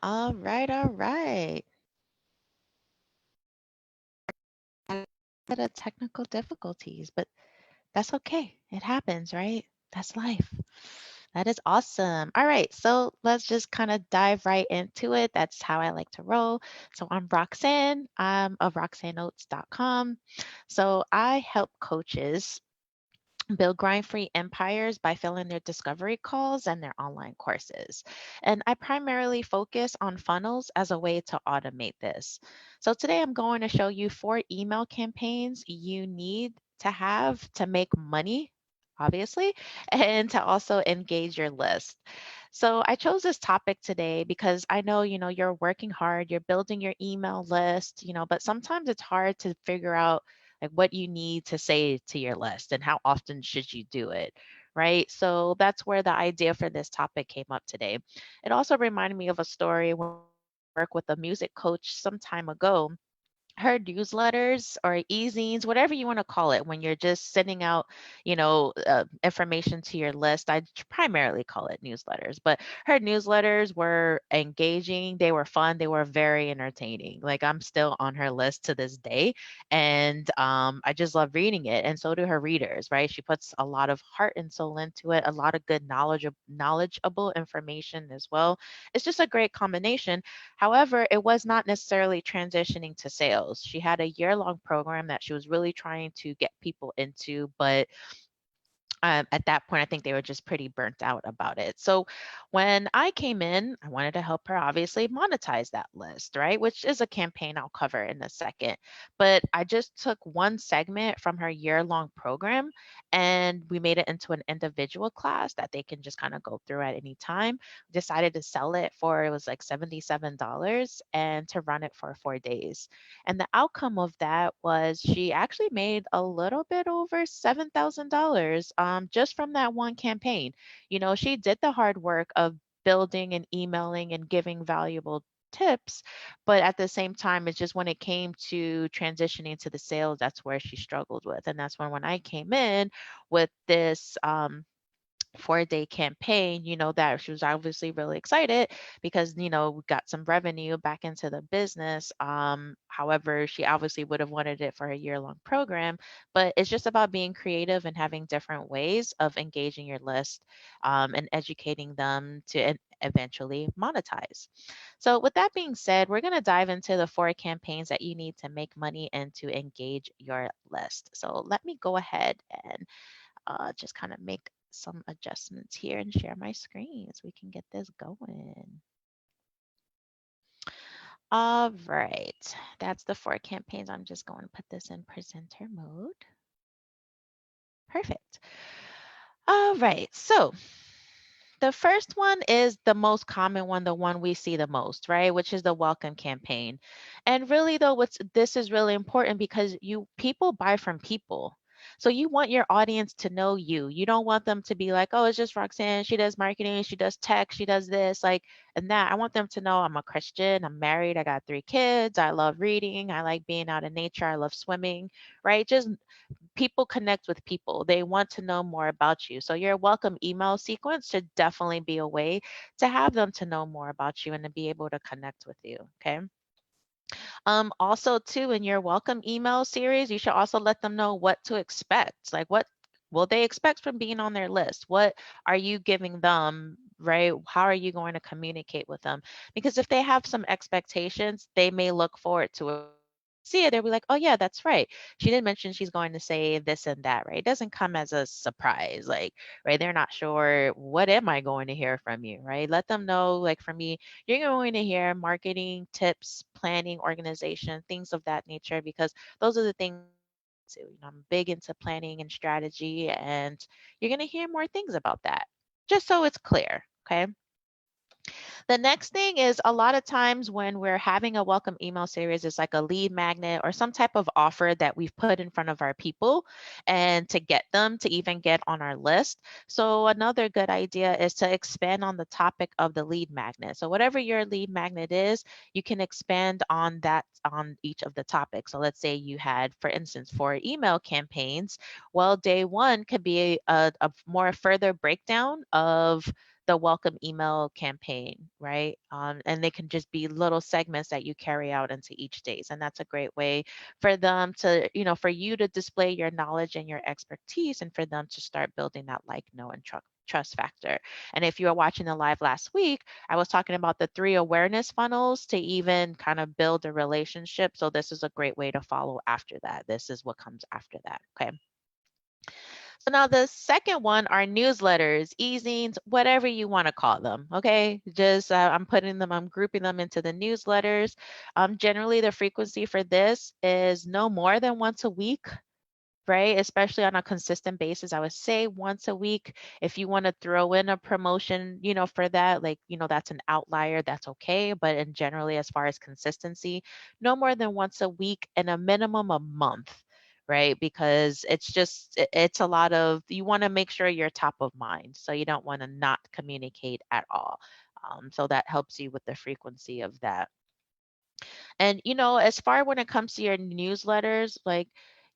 All right, all right. Bit of technical difficulties, but that's okay. It happens, right? That's life. That is awesome. All right, so let's just kind of dive right into it. That's how I like to roll. So I'm Roxanne. I'm of roxannenotes.com. So I help coaches build grind free empires by filling their discovery calls and their online courses. And I primarily focus on funnels as a way to automate this. So today I'm going to show you 4 email campaigns you need to have to make money. Obviously, and to also engage your list. So I chose this topic today because I know, you're working hard, you're building your email list, but sometimes it's hard to figure out like what you need to say to your list and how often should you do it, right? So that's where the idea for this topic came up today. It also reminded me of a story when I worked with a music coach some time ago. Her newsletters or e-zines, whatever you want to call it, when you're just sending out, information to your list. I primarily call it newsletters, but her newsletters were engaging. They were fun. They were very entertaining. Like I'm still on her list to this day, and I just love reading it, and so do her readers. Right? She puts a lot of heart and soul into it. A lot of good knowledgeable information as well. It's just a great combination. However, it was not necessarily transitioning to sales. She had a year-long program that she was really trying to get people into, but at that point, I think they were just pretty burnt out about it. So when I came in, I wanted to help her obviously monetize that list, right? Which is a campaign I'll cover in a second. But I just took one segment from her year-long program and we made it into an individual class that they can just kind of go through at any time. Decided to sell it for, it was like $77 and to run it for 4 days. And the outcome of that was she actually made a little bit over $7,000 just from that one campaign. She did the hard work of building and emailing and giving valuable tips, but at the same time, it's just when it came to transitioning to the sales, that's where she struggled with. And that's when I came in with this 4 day campaign, that she was obviously really excited because, we got some revenue back into the business. However, she obviously would have wanted it for a year-long program, but it's just about being creative and having different ways of engaging your list and educating them to eventually monetize. So, with that being said, we're going to dive into the 4 campaigns that you need to make money and to engage your list. So, let me go ahead and just kind of make some adjustments here and share my screen so we can get this going. All right, that's the 4 campaigns. I'm just going to put this in presenter mode. Perfect. All right, so the first one is the most common one, the one we see the most, right? Which is the welcome campaign. And really though, this is really important because people buy from people. So you want your audience to know you. You don't want them to be like, oh, it's just Roxanne. She does marketing, she does tech, she does this, like, and that. I want them to know I'm a Christian, I'm married, I got 3 kids, I love reading, I like being out in nature, I love swimming, right? Just people connect with people. They want to know more about you. So your welcome email sequence should definitely be a way to have them to know more about you and to be able to connect with you. Okay. Also, too, in your welcome email series, you should also let them know what to expect. Like, what will they expect from being on their list? What are you giving them? Right? How are you going to communicate with them? Because if they have some expectations, they may look forward to it. See it, they'll be like, oh, yeah, that's right. She did mention she's going to say this and that, right? It doesn't come as a surprise, like, right? They're not sure, what am I going to hear from you, right? Let them know, like, for me, you're going to hear marketing tips, planning, organization, things of that nature, because those are the things too. I'm big into planning and strategy, and you're going to hear more things about that, just so it's clear. Okay. The next thing is a lot of times when we're having a welcome email series, it's like a lead magnet or some type of offer that we've put in front of our people and to get them to even get on our list. So another good idea is to expand on the topic of the lead magnet. So whatever your lead magnet is, you can expand on that on each of the topics. So let's say you had, for instance, 4 email campaigns. Well, day one could be a more further breakdown of the welcome email campaign, right? And they can just be little segments that you carry out into each days. And that's a great way for them to, for you to display your knowledge and your expertise, and for them to start building that like, know, and trust factor. And if you were watching the live last week, I was talking about the 3 awareness funnels to even kind of build a relationship. So this is a great way to follow after that. This is what comes after that. Okay. So now the second one are newsletters, e-zines, whatever you want to call them. Okay. Just I'm grouping them into the newsletters. Generally, the frequency for this is no more than once a week, right? Especially on a consistent basis. I would say once a week. If you want to throw in a promotion, for that, like, that's an outlier, that's okay. But in generally, as far as consistency, no more than once a week and a minimum a month, right? Because it's a lot of, you want to make sure you're top of mind. So you don't want to not communicate at all. So that helps you with the frequency of that. And as far when it comes to your newsletters, like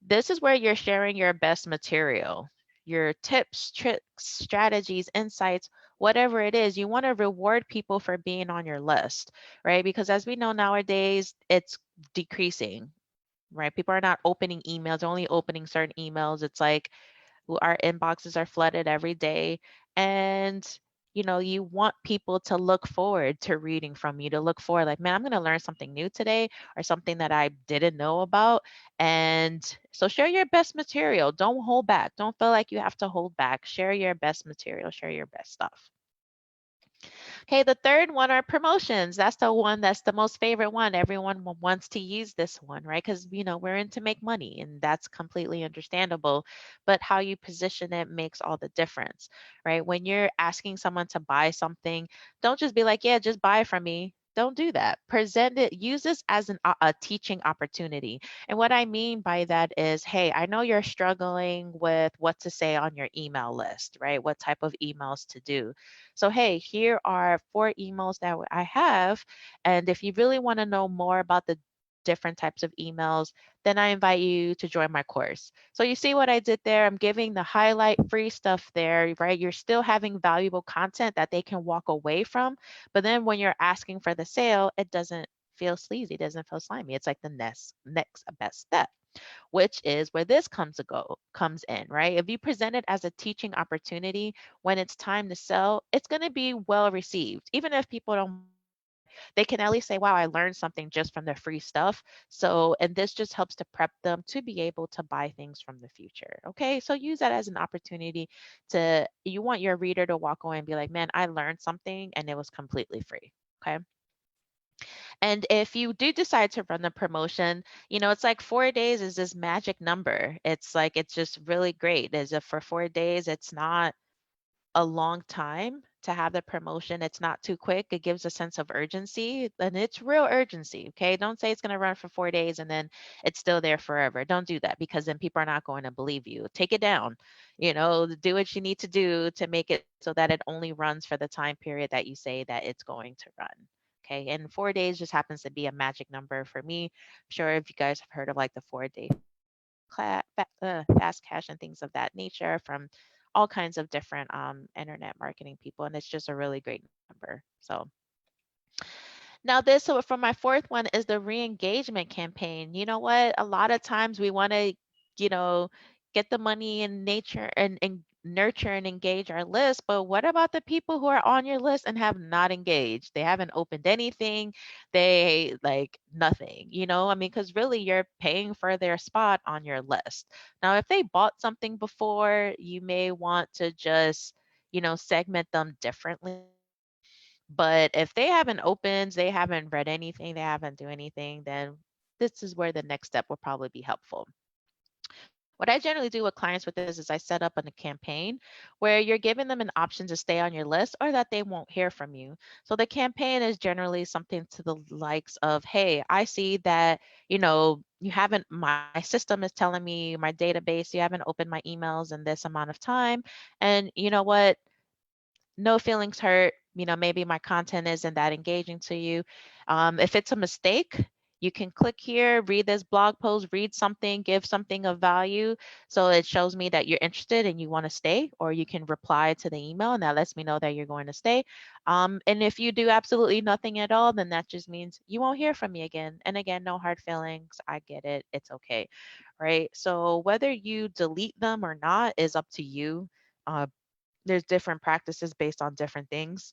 this is where you're sharing your best material, your tips, tricks, strategies, insights, whatever it is. You want to reward people for being on your list, right? Because as we know nowadays, it's decreasing, right? People are not opening emails, they're only opening certain emails. It's like our inboxes are flooded every day. And you want people to look forward to reading from you, to look forward like, man, I'm going to learn something new today, or something that I didn't know about. And so share your best material. Don't hold back. Don't feel like you have to hold back. Share your best material, share your best stuff. Okay, the third one are promotions. That's the one that's the most favorite one. Everyone wants to use this one, right? Because, we're in to make money, and that's completely understandable. But how you position it makes all the difference, right? When you're asking someone to buy something, don't just be like, yeah, just buy from me. Don't do that. Present it, use this as a teaching opportunity. And what I mean by that is, hey, I know you're struggling with what to say on your email list, right? What type of emails to do. So, hey, here are 4 emails that I have. And if you really want to know more about the different types of emails, then I invite you to join my course. So you see what I did there? I'm giving the highlight free stuff there, right? You're still having valuable content that they can walk away from. But then when you're asking for the sale, it doesn't feel sleazy, it doesn't feel slimy. It's like the next best step, which is where this comes in, right? If you present it as a teaching opportunity, when it's time to sell, it's going to be well received. Even if people don't, they can at least say, wow, I learned something just from the free stuff. So, and this just helps to prep them to be able to buy things from the future. Okay. So use that as an opportunity you want your reader to walk away and be like, man, I learned something and it was completely free. Okay. And if you do decide to run the promotion, it's like 4 days is this magic number. It's like, it's just really great. As if for 4 days, it's not a long time to have the promotion. It's not too quick. It gives a sense of urgency, and it's real urgency. Okay. Don't say it's going to run for 4 days and then it's still there forever. Don't do that, because then people are not going to believe you. Take it down, do what you need to do to make it so that it only runs for the time period that you say that it's going to run. Okay. And 4 days just happens to be a magic number for me. I'm sure if you guys have heard of like the 4 day fast cash and things of that nature from all kinds of different internet marketing people, and it's just a really great number. So now this, so for my fourth one is the re-engagement campaign. You know what? A lot of times we want to, you know, get the money in nature and nurture and engage our list. But what about the people who are on your list and have not engaged? They haven't opened anything. They like nothing, I mean, because really you're paying for their spot on your list. Now, if they bought something before, you may want to just, segment them differently. But if they haven't opened, they haven't read anything, they haven't do anything, then this is where the next step will probably be helpful. What I generally do with clients with this is I set up a campaign where you're giving them an option to stay on your list or that they won't hear from you. So the campaign is generally something to the likes of, hey, I see that, you haven't, my system is telling me, my database, you haven't opened my emails in this amount of time. And you know what? No feelings hurt. Maybe my content isn't that engaging to you. If it's a mistake, You can click here, read this blog post, read something, give something of value. So it shows me that you're interested and you want to stay, or you can reply to the email and that lets me know that you're going to stay. And if you do absolutely nothing at all, then that just means you won't hear from me again. And again, no hard feelings. I get it. It's okay. Right. So whether you delete them or not is up to you. Uh, there's different practices based on different things,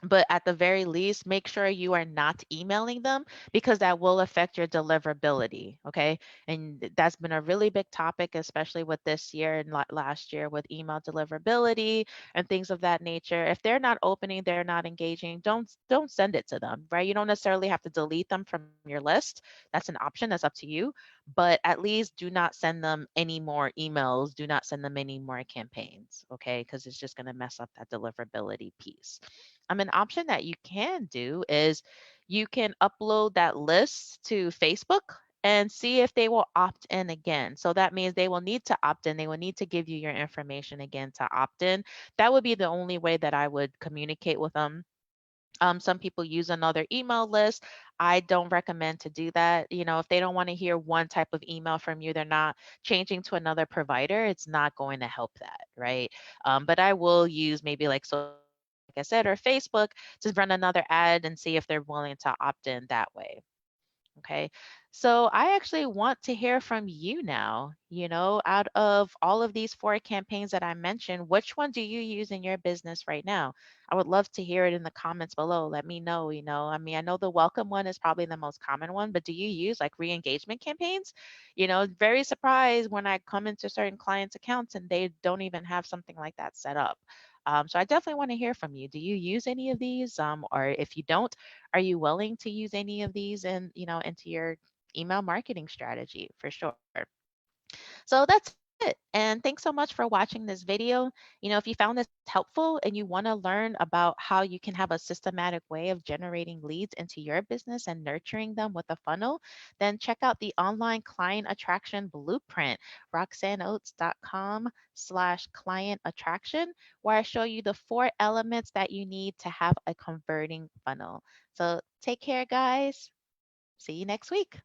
but at the very least, make sure you are not emailing them because that will affect your deliverability. Okay. And that's been a really big topic, especially with this year and last year with email deliverability and things of that nature. If they're not opening, they're not engaging, don't send it to them, right? You don't necessarily have to delete them from your list. That's an option. That's up to you. But at least do not send them any more emails. Do not send them any more campaigns. Okay. Because it's just going to mess up that deliverability piece. An option that you can do is you can upload that list to Facebook and see if they will opt in again. So that means they will need to opt in. They will need to give you your information again to opt in. That would be the only way that I would communicate with them. Some people use another email list. I don't recommend to do that. If they don't want to hear one type of email from you, they're not changing to another provider. It's not going to help that, right? But I will use maybe like social media, like I said, or Facebook to run another ad and see if they're willing to opt in that way. Okay. So I actually want to hear from you now. Out of all of these four campaigns that I mentioned, which one do you use in your business right now? I would love to hear it in the comments below. Let me know. I know the welcome one is probably the most common one, but do you use like re-engagement campaigns? Very surprised when I come into certain clients' accounts and they don't even have something like that set up. So I definitely want to hear from you. Do you use any of these? Or if you don't, are you willing to use any of these into your email marketing strategy for sure? So that's it. And thanks so much for watching this video. If you found this helpful and you want to learn about how you can have a systematic way of generating leads into your business and nurturing them with a funnel, then check out the online client attraction blueprint, roxanneoates.com/client attraction, where I show you the 4 elements that you need to have a converting funnel. So take care, guys. See you next week.